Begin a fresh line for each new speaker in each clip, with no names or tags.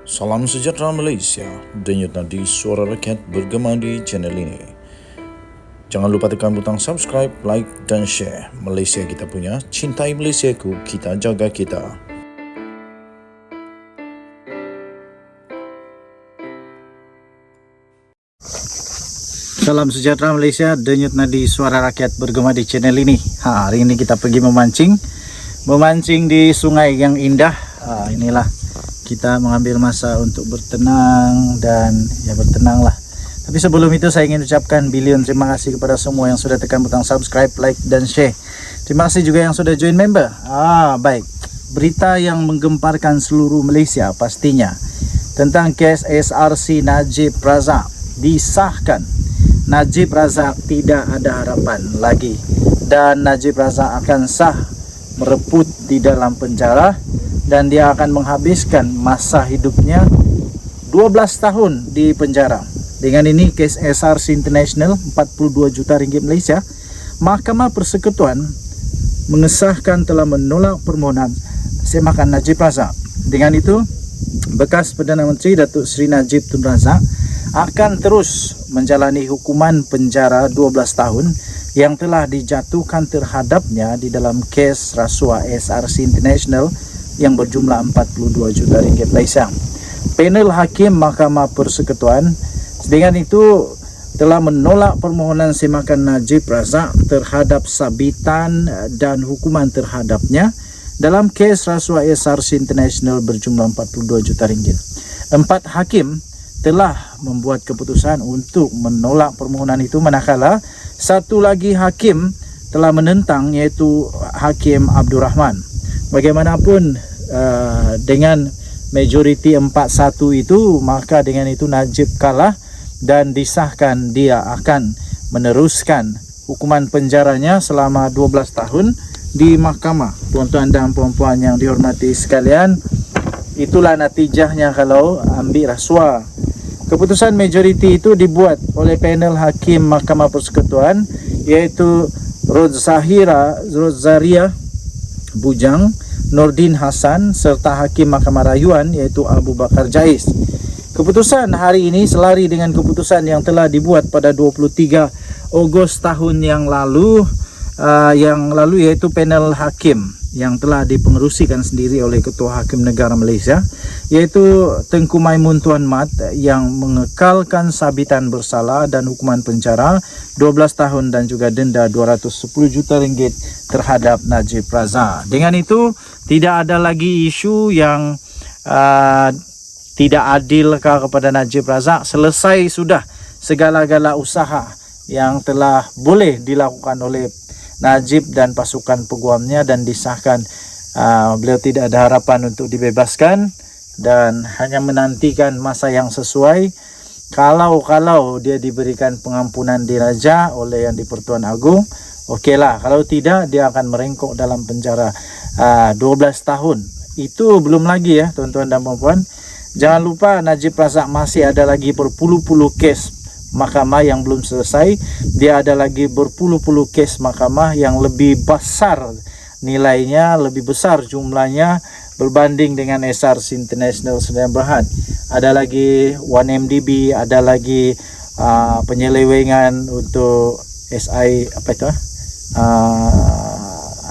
Salam sejahtera Malaysia, denyut nadi suara rakyat bergema di channel ini. Jangan lupa tekan butang subscribe, like dan share. Malaysia kita punya, cintai Malaysiaku, kita jaga kita.
Salam sejahtera Malaysia, denyut nadi suara rakyat bergema di channel ini. Hari ini kita pergi memancing di sungai yang indah. Inilah kita mengambil masa untuk bertenang dan ya bertenanglah. Tapi sebelum itu saya ingin ucapkan bilion terima kasih kepada semua yang sudah tekan butang subscribe, like dan share. Terima kasih juga yang sudah join member. Baik. Berita yang menggemparkan seluruh Malaysia pastinya tentang kes SRC Najib Razak disahkan. Najib Razak tidak ada harapan lagi dan Najib Razak akan sah mereput di dalam penjara dan dia akan menghabiskan masa hidupnya 12 tahun di penjara. Dengan ini kes SRC International 42 juta ringgit Malaysia, Mahkamah Persekutuan mengesahkan telah menolak permohonan semakan Najib Razak. Dengan itu, bekas Perdana Menteri Datuk Seri Najib Tun Razak akan terus menjalani hukuman penjara 12 tahun yang telah dijatuhkan terhadapnya di dalam kes rasuah SRC International yang berjumlah 42 juta ringgit Malaysia. Panel Hakim Mahkamah Persekutuan dengan itu telah menolak permohonan semakan Najib Razak terhadap sabitan dan hukuman terhadapnya dalam kes rasuah SRC International berjumlah 42 juta ringgit. 4 hakim telah membuat keputusan untuk menolak permohonan itu, manakala satu lagi hakim telah menentang, iaitu Hakim Abdul Rahman. Bagaimanapun dengan majoriti 4-1 itu, maka dengan itu Najib kalah dan disahkan dia akan meneruskan hukuman penjaranya selama 12 tahun di mahkamah. Tuan-tuan dan puan-puan yang dihormati sekalian, itulah natijahnya kalau ambil rasuah. Keputusan majoriti itu dibuat oleh panel Hakim Mahkamah Persekutuan, iaitu Rozaria Bujang, Nordin Hassan serta Hakim Mahkamah Rayuan iaitu Abu Bakar Jais. Keputusan hari ini selari dengan keputusan yang telah dibuat pada 23 Ogos tahun yang lalu iaitu panel hakim yang telah dipengerusikan sendiri oleh Ketua Hakim Negara Malaysia, iaitu Tengku Maimun Tuan Mat, yang mengekalkan sabitan bersalah dan hukuman penjara 12 tahun dan juga denda 210 juta ringgit terhadap Najib Razak. Dengan itu tidak ada lagi isu yang tidak adil kepada Najib Razak. Selesai sudah segala-gala usaha yang telah boleh dilakukan oleh Najib dan pasukan peguamnya dan disahkan. Beliau tidak ada harapan untuk dibebaskan dan hanya menantikan masa yang sesuai. Kalau dia diberikan pengampunan diraja oleh Yang di-Pertuan Agong, okeylah. Kalau tidak, dia akan merengkok dalam penjara 12 tahun. Itu belum lagi ya tuan-tuan dan puan-puan. Jangan lupa Najib Razak masih ada lagi berpuluh-puluh kes mahkamah yang belum selesai. Dia ada lagi berpuluh-puluh kes mahkamah yang lebih besar nilainya, lebih besar jumlahnya berbanding dengan SRC International Sdn Bhd. Ada lagi 1MDB, ada lagi penyelewengan untuk SI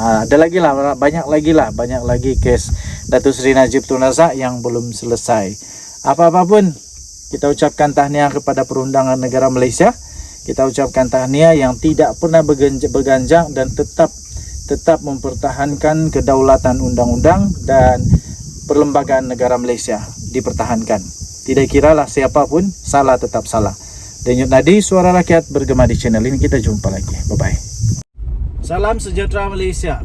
ada lagi lah, banyak lagi kes Datuk Seri Najib Tun Razak yang belum selesai. Apa-apapun, kita ucapkan tahniah kepada Perundangan Negara Malaysia. Kita ucapkan tahniah yang tidak pernah berganjak dan tetap mempertahankan kedaulatan undang-undang dan perlembagaan negara Malaysia dipertahankan. Tidak kiralah siapapun, salah tetap salah. Denyut nadi suara rakyat bergema di channel ini. Kita jumpa lagi. Bye-bye. Salam sejahtera Malaysia.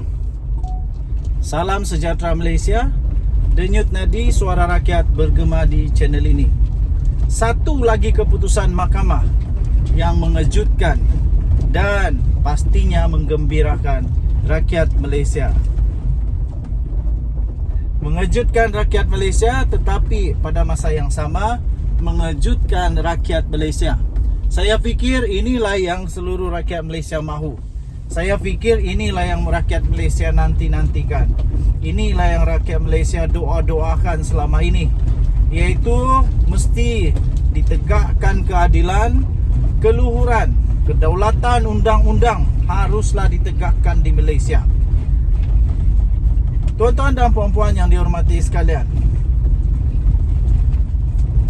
Salam sejahtera Malaysia. Denyut nadi suara rakyat bergema di channel ini. Satu lagi keputusan mahkamah yang mengejutkan dan pastinya menggembirakan rakyat Malaysia. Mengejutkan rakyat Malaysia, tetapi pada masa yang sama mengejutkan rakyat Malaysia. Saya fikir inilah yang seluruh rakyat Malaysia mahu. Saya fikir inilah yang rakyat Malaysia nanti-nantikan. Inilah yang rakyat Malaysia doa-doakan selama ini. yaitu mesti ditegakkan keadilan, keluhuran, kedaulatan undang-undang haruslah ditegakkan di Malaysia. Tuan-tuan dan puan-puan yang dihormati sekalian,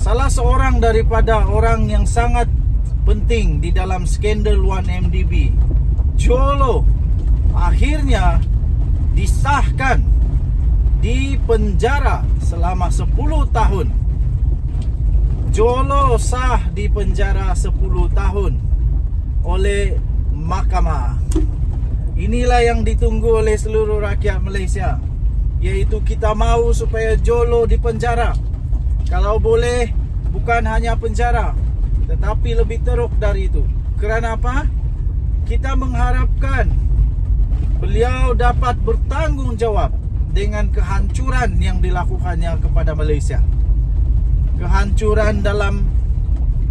salah seorang daripada orang yang sangat penting di dalam skandal 1MDB, Jolo, akhirnya disahkan di penjara selama 10 tahun. Jolo sah di penjara 10 tahun oleh mahkamah. Inilah yang ditunggu oleh seluruh rakyat Malaysia, iaitu kita mahu supaya Jolo di penjara. Kalau boleh, bukan hanya penjara, tetapi lebih teruk dari itu. Kerana apa? Kita mengharapkan beliau dapat bertanggungjawab dengan kehancuran yang dilakukannya kepada Malaysia. Kehancuran dalam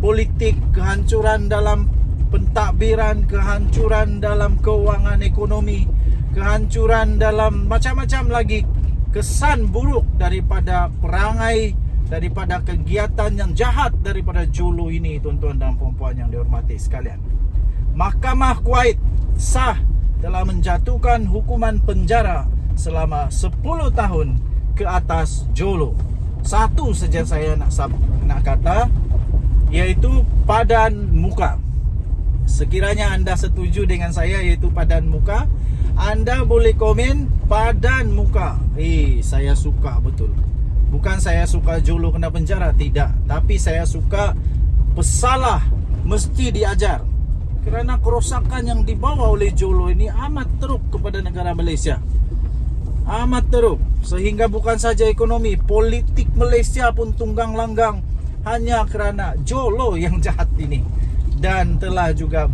politik, kehancuran dalam pentadbiran, kehancuran dalam keuangan ekonomi, kehancuran dalam macam-macam lagi kesan buruk daripada perangai, daripada kegiatan yang jahat daripada Jolo ini, tuan-tuan dan puan-puan yang dihormati sekalian. Mahkamah Kuwait sah telah menjatuhkan hukuman penjara selama 10 tahun ke atas Jolo. Satu saja saya nak kata, iaitu padan muka. Sekiranya anda setuju dengan saya iaitu padan muka, anda boleh komen padan muka. Saya suka betul. Bukan saya suka Jolo kena penjara, tidak. Tapi saya suka pesalah mesti diajar. Kerana kerosakan yang dibawa oleh Jolo ini amat teruk kepada negara Malaysia. Amat teruk. Sehingga bukan saja ekonomi, politik Malaysia pun tunggang langgang hanya kerana Jolo yang jahat ini. Dan telah juga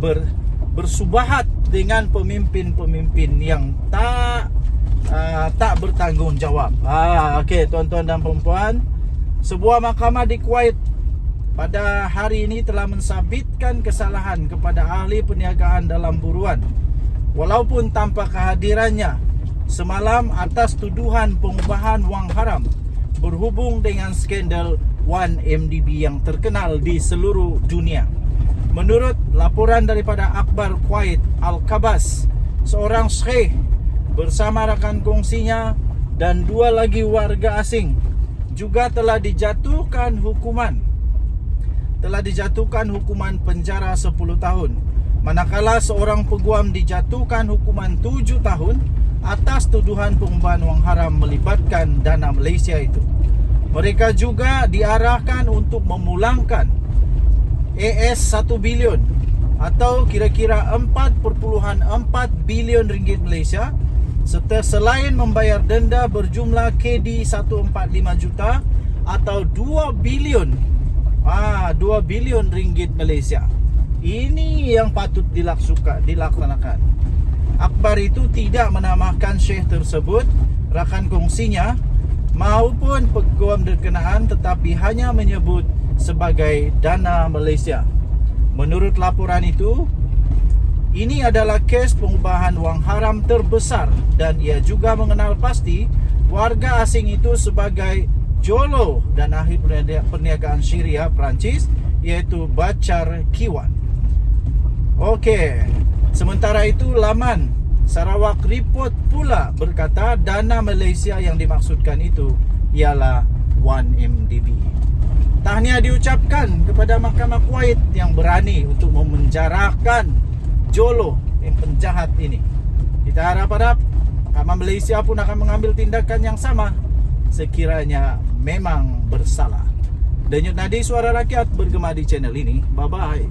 bersubahat dengan pemimpin-pemimpin yang tak bertanggungjawab. Okey, tuan-tuan dan puan-puan, sebuah mahkamah di Kuwait pada hari ini telah mensabitkan kesalahan kepada ahli perniagaan dalam buruan, walaupun tanpa kehadirannya semalam atas tuduhan pengubahan wang haram berhubung dengan skandal 1MDB yang terkenal di seluruh dunia. Menurut laporan daripada Akhbar Kuwait Al-Kabas, seorang syekh bersama rakan kongsinya dan 2 lagi warga asing juga telah dijatuhkan hukuman penjara 10 tahun, manakala seorang peguam dijatuhkan hukuman 7 tahun atas tuduhan pengubahan wang haram melibatkan dana Malaysia itu. Mereka juga diarahkan untuk memulangkan AS 1 bilion atau kira-kira 4.4 bilion ringgit Malaysia, serta selain membayar denda berjumlah KD 145 juta atau 2 bilion ringgit Malaysia. Ini yang patut dilaksanakan. Akhbar itu tidak menamakan syekh tersebut, rakan kongsinya maupun peguam berkenaan, tetapi hanya menyebut sebagai dana Malaysia. Menurut laporan itu, ini adalah kes pengubahan wang haram terbesar dan ia juga mengenal pasti warga asing itu sebagai Jolo dan ahli perniagaan Syria Perancis, iaitu Bachar Kiwan. Okey, sementara itu laman Sarawak Report pula berkata dana Malaysia yang dimaksudkan itu ialah 1MDB. Tahniah diucapkan kepada Mahkamah Kuwait yang berani untuk memenjarakan Jolo yang penjahat ini. Kita harap-harap Mahkamah Malaysia pun akan mengambil tindakan yang sama sekiranya memang bersalah. Denyut nadi suara rakyat bergema di channel ini. Bye-bye.